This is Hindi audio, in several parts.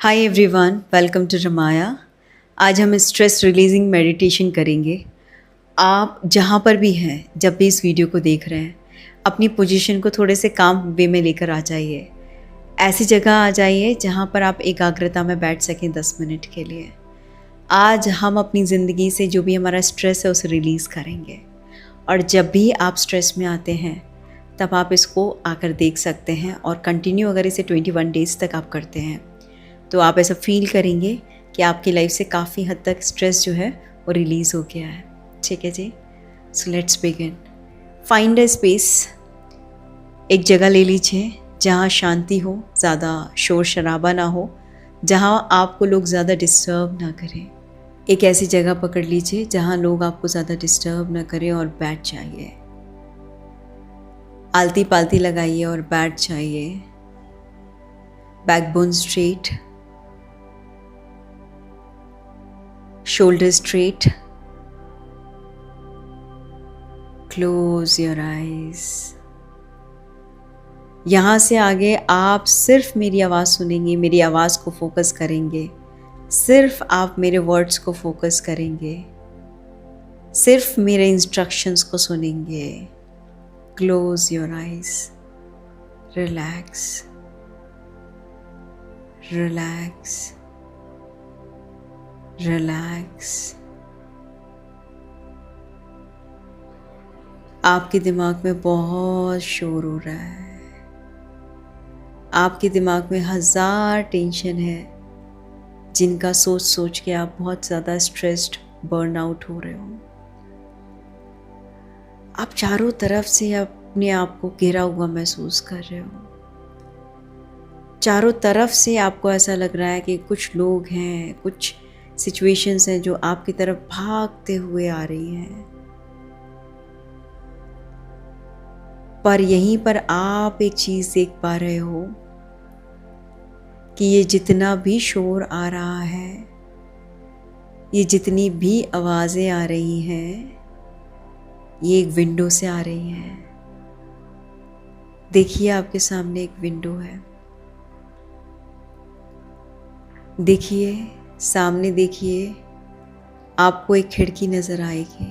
हाय एवरीवन, वेलकम टू रमाया। आज हम स्ट्रेस रिलीजिंग मेडिटेशन करेंगे। आप जहाँ पर भी हैं, जब भी इस वीडियो को देख रहे हैं, अपनी पोजीशन को थोड़े से काम वे में लेकर आ जाइए। ऐसी जगह आ जाइए जहाँ पर आप एकाग्रता में बैठ सकें 10 मिनट के लिए। आज हम अपनी ज़िंदगी से जो भी हमारा स्ट्रेस है उसे रिलीज़ करेंगे। और जब भी आप स्ट्रेस में आते हैं तब आप इसको आकर देख सकते हैं, और कंटिन्यू अगर इसे 21 डेज़ तक आप करते हैं तो आप ऐसा फील करेंगे कि आपकी लाइफ से काफ़ी हद तक स्ट्रेस जो है वो रिलीज़ हो गया है। ठीक है जी, so let's begin. Find a space. एक जगह ले लीजिए जहाँ शांति हो, ज़्यादा शोर शराबा ना हो, जहाँ आपको लोग ज़्यादा डिस्टर्ब ना करें। एक ऐसी जगह पकड़ लीजिए जहाँ लोग आपको ज़्यादा डिस्टर्ब ना करें और बैठ जाइए। आलती पालती लगाइए और बैठ जाइए। Backbone straight, shoulder straight. Close your eyes. यहाँ से आगे आप सिर्फ मेरी आवाज़ सुनेंगे, मेरी आवाज़ को फोकस करेंगे, सिर्फ आप मेरे वर्ड्स को फोकस करेंगे, सिर्फ मेरे इंस्ट्रक्शंस को सुनेंगे। Close your eyes. Relax. Relax. Relax. आपके दिमाग में बहुत शोर हो रहा है। आपके दिमाग में 1000 टेंशन है जिनका सोच सोच के आप बहुत ज़्यादा स्ट्रेस्ड, बर्न आउट हो रहे हो। आप चारों तरफ से अपने आप को घिरा हुआ महसूस कर रहे हो। चारों तरफ से आपको ऐसा लग रहा है कि कुछ लोग हैं, कुछ सिचुएशंस हैं जो आपकी तरफ भागते हुए आ रही हैं। पर यहीं पर आप एक चीज़ देख पा रहे हो कि ये जितना भी शोर आ रहा है, ये जितनी भी आवाज़ें आ रही हैं, ये एक विंडो से आ रही हैं। देखिए, आपके सामने एक विंडो है। देखिए सामने, देखिए आपको एक खिड़की नजर आएगी।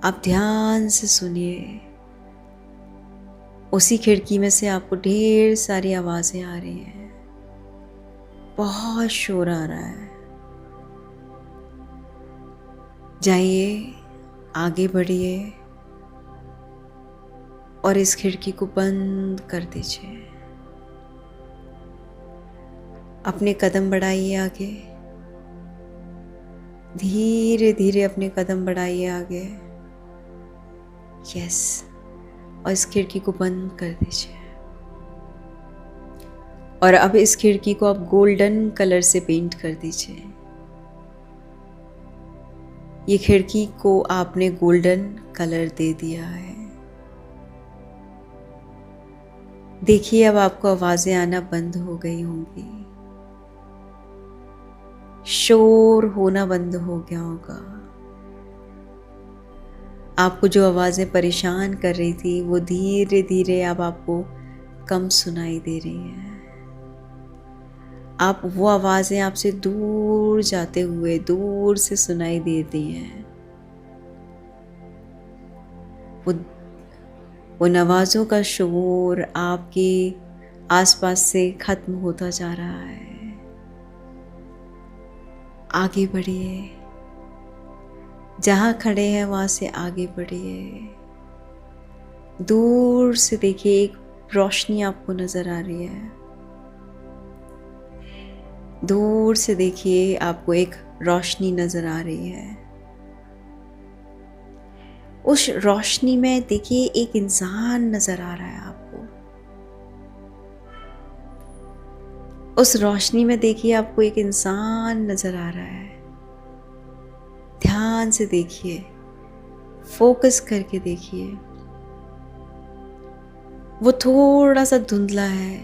आप ध्यान से सुनिए। उसी खिड़की में से आपको ढेर सारी आवाजें आ रही हैं। बहुत शोर आ रहा है। जाइए, आगे बढ़िए और इस खिड़की को बंद कर दीजिए। अपने कदम बढ़ाइए आगे। धीरे धीरे अपने कदम बढ़ाइए आगे। यस, और इस खिड़की को बंद कर दीजिए। और अब इस खिड़की को आप गोल्डन कलर से पेंट कर दीजिए। ये खिड़की को आपने गोल्डन कलर दे दिया है। देखिए, अब आपको आवाजें आना बंद हो गई होंगी, शोर होना बंद हो गया होगा। आपको जो आवाज़ें परेशान कर रही थी वो धीरे धीरे अब आपको कम सुनाई दे रही हैं। आप वो आवाज़ें आपसे दूर जाते हुए दूर से सुनाई देती हैं। उन आवाज़ों का शोर आपके आसपास से खत्म होता जा रहा है। आगे बढ़िए। जहाँ खड़े हैं वहाँ से आगे बढ़िए। दूर से देखिए, एक रोशनी आपको नजर आ रही है। दूर से देखिए, आपको एक रोशनी नजर आ रही है। उस रोशनी में देखिए एक इंसान नजर आ रहा है आपको। उस रोशनी में देखिए आपको एक इंसान नजर आ रहा है। ध्यान से देखिए, फोकस करके देखिए। वो थोड़ा सा धुंधला है,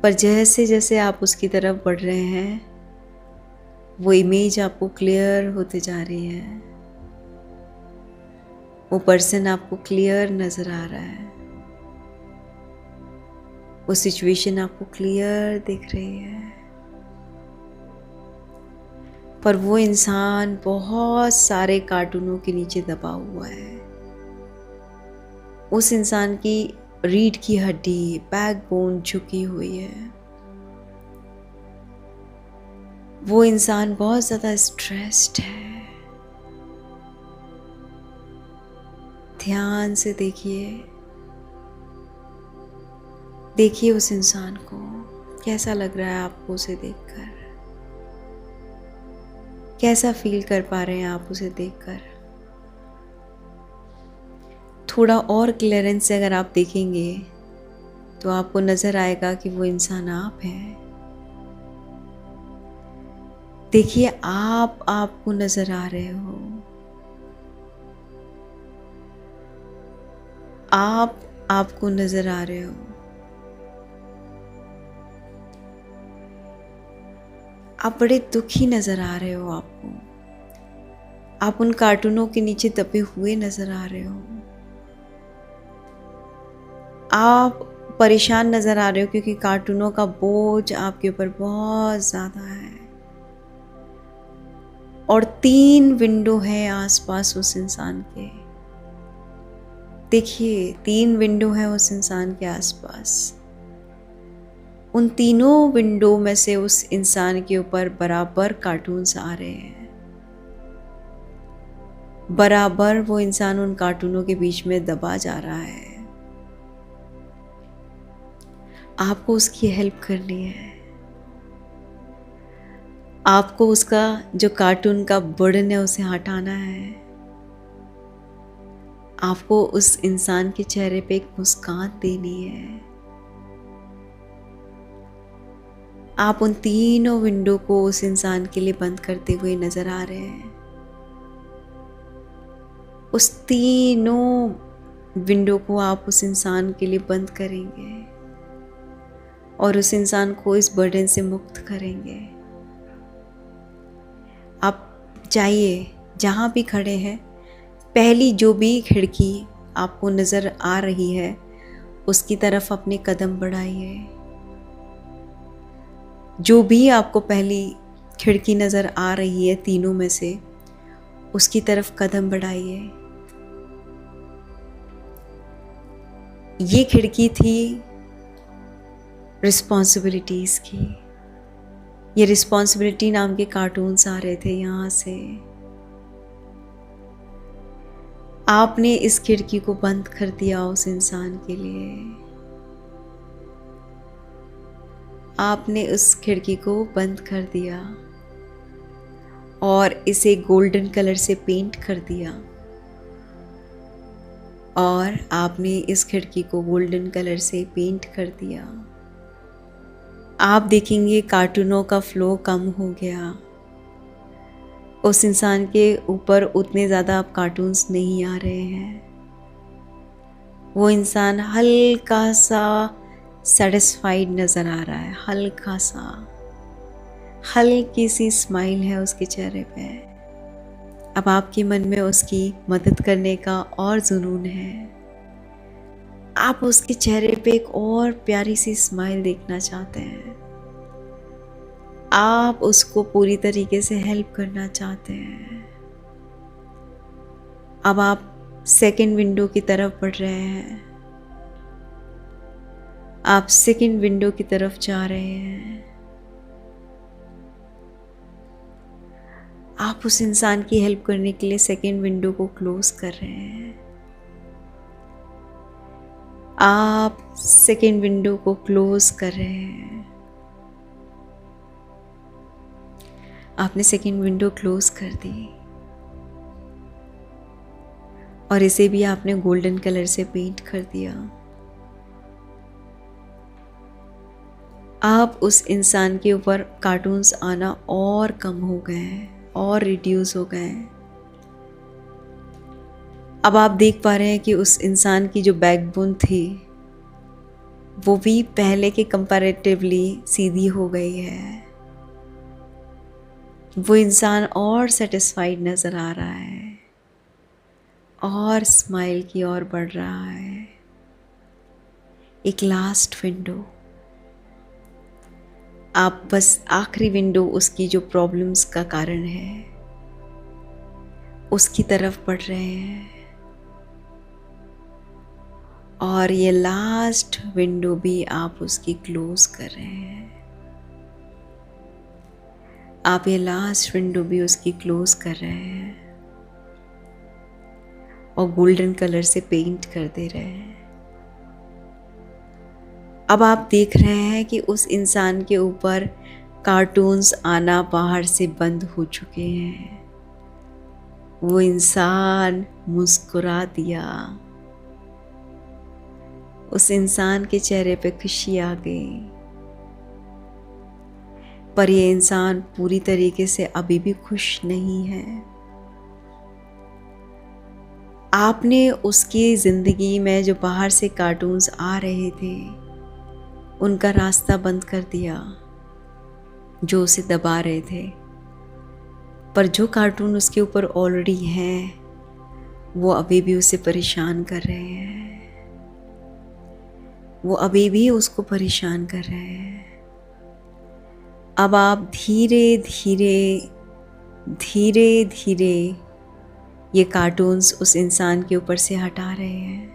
पर जैसे जैसे आप उसकी तरफ बढ़ रहे हैं वो इमेज आपको क्लियर होते जा रही है। वो पर्सन आपको क्लियर नजर आ रहा है। वो सिचुएशन आपको क्लियर दिख रही है, पर वो इंसान बहुत सारे कार्टूनों के नीचे दबा हुआ है। उस इंसान की रीढ़ की हड्डी, बैकबोन झुकी हुई है। वो इंसान बहुत ज़्यादा स्ट्रेस्ड है। ध्यान से देखिए उस इंसान को, कैसा लग रहा है आपको उसे देखकर, कैसा फील कर पा रहे हैं आप उसे देखकर। थोड़ा और क्लियरेंस से अगर आप देखेंगे तो आपको नजर आएगा कि वो इंसान आप हैं। देखिए आप आपको नजर आ रहे हो, आप आपको नजर आ रहे हो। आप बड़े दुखी नजर आ रहे हो। आप उन कार्टूनों के नीचे दबे हुए नजर आ रहे हो। आप परेशान नजर आ रहे हो क्योंकि कार्टूनों का बोझ आपके ऊपर बहुत ज़्यादा है। और 3 विंडो है आसपास उस इंसान के। देखिए 3 विंडो है उस इंसान के आसपास। उन तीनों विंडो में से उस इंसान के ऊपर बराबर कार्टून्स आ रहे हैं। बराबर वो इंसान उन कार्टूनों के बीच में दबा जा रहा है। आपको उसकी हेल्प करनी है। आपको उसका जो कार्टून का बर्डन है उसे हटाना है। आपको उस इंसान के चेहरे पे एक मुस्कान देनी है। आप उन तीनों विंडो को उस इंसान के लिए बंद करते हुए नजर आ रहे हैं। उस तीनों विंडो को आप उस इंसान के लिए बंद करेंगे और उस इंसान को इस बर्डन से मुक्त करेंगे। आप जाइए, जहाँ भी खड़े हैं, पहली जो भी खिड़की आपको नज़र आ रही है उसकी तरफ अपने कदम बढ़ाइए। जो भी आपको पहली खिड़की नज़र आ रही है तीनों में से, उसकी तरफ कदम बढ़ाइए। ये खिड़की थी रिस्पॉन्सिबिलिटीज़ की। ये रिस्पॉन्सिबिलिटी नाम के कार्टून्स आ रहे थे यहाँ से। आपने इस खिड़की को बंद कर दिया उस इंसान के लिए। आपने उस खिड़की को बंद कर दिया और इसे गोल्डन कलर से पेंट कर दिया। और आपने इस खिड़की को गोल्डन कलर से पेंट कर दिया। आप देखेंगे कार्टूनों का फ्लो कम हो गया। उस इंसान के ऊपर उतने ज़्यादा अब कार्टून्स नहीं आ रहे हैं। वो इंसान हल्का सा सेटिस्फाइड नज़र आ रहा है। हल्का सा, हल्की सी स्माइल है उसके चेहरे पे। अब आपके मन में उसकी मदद करने का और जुनून है। आप उसके चेहरे पे एक और प्यारी सी स्माइल देखना चाहते हैं। आप उसको पूरी तरीके से हेल्प करना चाहते हैं। अब आप सेकंड विंडो की तरफ बढ़ रहे हैं। आप सेकंड विंडो की तरफ जा रहे हैं। आप उस इंसान की हेल्प करने के लिए सेकंड विंडो को क्लोज कर रहे हैं। आप सेकंड विंडो को क्लोज कर रहे हैं। आपने सेकंड विंडो क्लोज कर दी और इसे भी आपने गोल्डन कलर से पेंट कर दिया। आप उस इंसान के ऊपर कार्टून्स आना और कम हो गए हैं और रिड्यूस हो गए हैं। अब आप देख पा रहे हैं कि उस इंसान की जो बैकबोन थी वो भी पहले के कंपैरेटिवली सीधी हो गई है। वो इंसान और सेटिस्फाइड नज़र आ रहा है और स्माइल की ओर बढ़ रहा है। एक लास्ट विंडो, आप बस आखिरी विंडो उसकी जो प्रॉब्लम्स का कारण है उसकी तरफ बढ़ रहे हैं, और ये लास्ट विंडो भी आप उसकी क्लोज कर रहे हैं। आप ये लास्ट विंडो भी उसकी क्लोज कर रहे हैं और गोल्डन कलर से पेंट कर दे रहे हैं। अब आप देख रहे हैं कि उस इंसान के ऊपर कार्टून्स आना बाहर से बंद हो चुके हैं। वो इंसान मुस्कुरा दिया, उस इंसान के चेहरे पे खुशी आ गई। पर ये इंसान पूरी तरीके से अभी भी खुश नहीं है। आपने उसकी ज़िंदगी में जो बाहर से कार्टून्स आ रहे थे उनका रास्ता बंद कर दिया, जो उसे दबा रहे थे। पर जो कार्टून उसके ऊपर ऑलरेडी हैं वो अभी भी उसे परेशान कर रहे हैं, वो अभी भी उसको परेशान कर रहे हैं। अब आप धीरे धीरे ये कार्टून्स उस इंसान के ऊपर से हटा रहे हैं।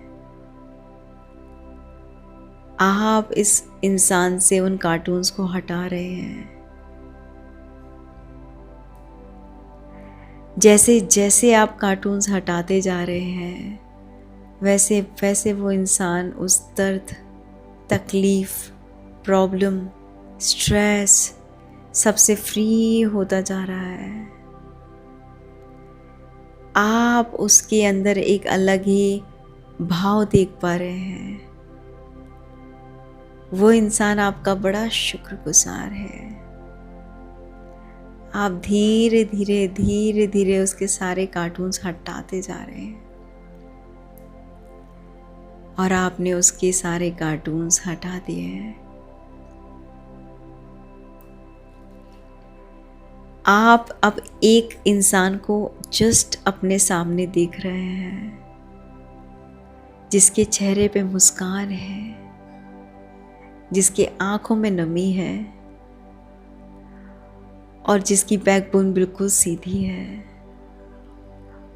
आप इस इंसान से उन कार्टून्स को हटा रहे हैं। जैसे जैसे आप कार्टून्स हटाते जा रहे हैं वैसे वैसे वो इंसान उस दर्द, तकलीफ़, प्रॉब्लम, स्ट्रेस सबसे फ्री होता जा रहा है। आप उसके अंदर एक अलग ही भाव देख पा रहे हैं। वो इंसान आपका बड़ा शुक्रगुजार है। आप धीरे धीरे उसके सारे कार्टून्स हटाते जा रहे हैं और आपने उसके सारे कार्टून्स हटा दिए हैं। आप अब एक इंसान को जस्ट अपने सामने देख रहे हैं जिसके चेहरे पे मुस्कान है, जिसके आंखों में नमी है और जिसकी बैकबोन बिल्कुल सीधी है।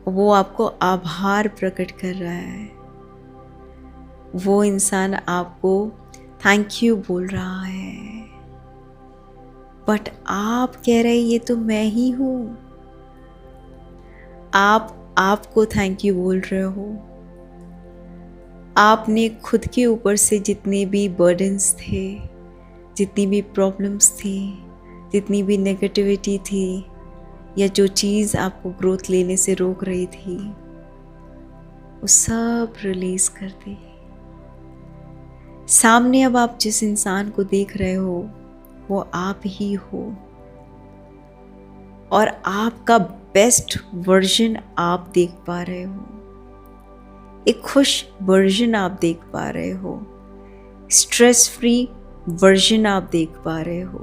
वो आपको आभार प्रकट कर रहा है। वो इंसान आपको थैंक यू बोल रहा है, बट आप कह रहे ये तो मैं ही हूँ। आप आपको थैंक यू बोल रहे हो। आपने खुद के ऊपर से जितने भी बर्डन्स थे, जितनी भी प्रॉब्लम्स थी, जितनी भी नेगेटिविटी थी, या जो चीज़ आपको ग्रोथ लेने से रोक रही थी, वो सब रिलीज कर दी। सामने अब आप जिस इंसान को देख रहे हो वो आप ही हो, और आपका बेस्ट वर्जन आप देख पा रहे हो। एक खुश वर्जन आप देख पा रहे हो, स्ट्रेस फ्री वर्जन आप देख पा रहे हो,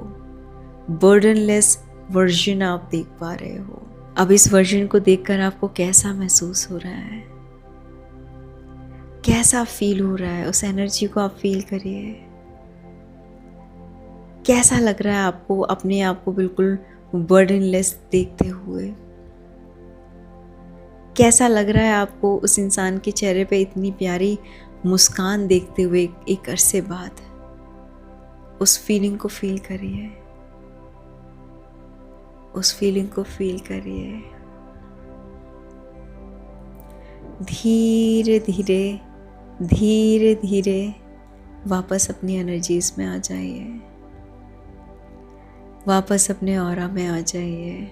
बर्डनलेस वर्जन आप देख पा रहे हो। अब इस वर्जन को देखकर आपको कैसा महसूस हो रहा है, कैसा फील हो रहा है? उस एनर्जी को आप फील करिए। कैसा लग रहा है आपको अपने आप को बिल्कुल बर्डनलेस देखते हुए? कैसा लग रहा है आपको उस इंसान के चेहरे पे इतनी प्यारी मुस्कान देखते हुए एक अरसे बाद? उस फीलिंग को फील करिए, उस फीलिंग को फील करिए। धीरे धीरे वापस अपनी एनर्जीज में आ जाइए, वापस अपने ऑरा में आ जाइए,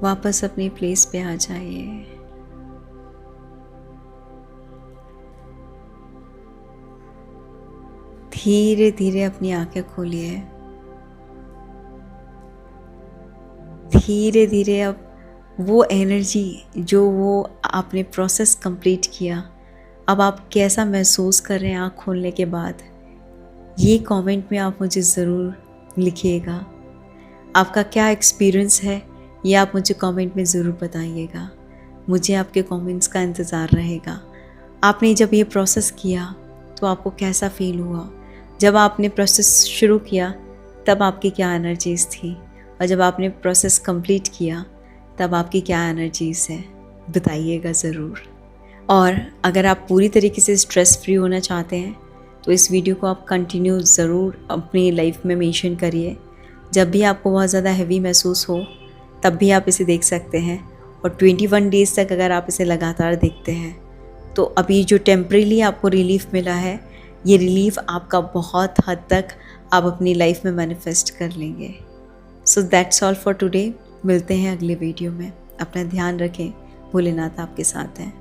वापस अपनी प्लेस पे आ जाइए। धीरे धीरे अपनी आंखें खोलिए। धीरे धीरे अब वो एनर्जी जो वो आपने प्रोसेस कंप्लीट किया, अब आप कैसा महसूस कर रहे हैं आँख खोलने के बाद, ये कमेंट में आप मुझे ज़रूर लिखिएगा। आपका क्या एक्सपीरियंस है ये आप मुझे कमेंट में ज़रूर बताइएगा। मुझे आपके कमेंट्स का इंतज़ार रहेगा। आपने जब ये प्रोसेस किया तो आपको कैसा फ़ील हुआ? जब आपने प्रोसेस शुरू किया तब आपकी क्या एनर्जीज़ थी, और जब आपने प्रोसेस कंप्लीट किया तब आपकी क्या एनर्जीज़ है, बताइएगा ज़रूर। और अगर आप पूरी तरीके से स्ट्रेस फ्री होना चाहते हैं तो इस वीडियो को आप कंटिन्यू ज़रूर अपनी लाइफ में मेंशन करिए। जब भी आपको बहुत ज़्यादा हैवी महसूस हो तब भी आप इसे देख सकते हैं, और 21 डेज़ तक अगर आप इसे लगातार देखते हैं तो अभी जो टेम्परेली आपको रिलीफ मिला है, ये रिलीफ आपका बहुत हद तक आप अपनी लाइफ में मैनिफेस्ट कर लेंगे। So that's all for today. मिलते हैं अगले वीडियो में। अपना ध्यान रखें। भोलेनाथ आपके साथ हैं।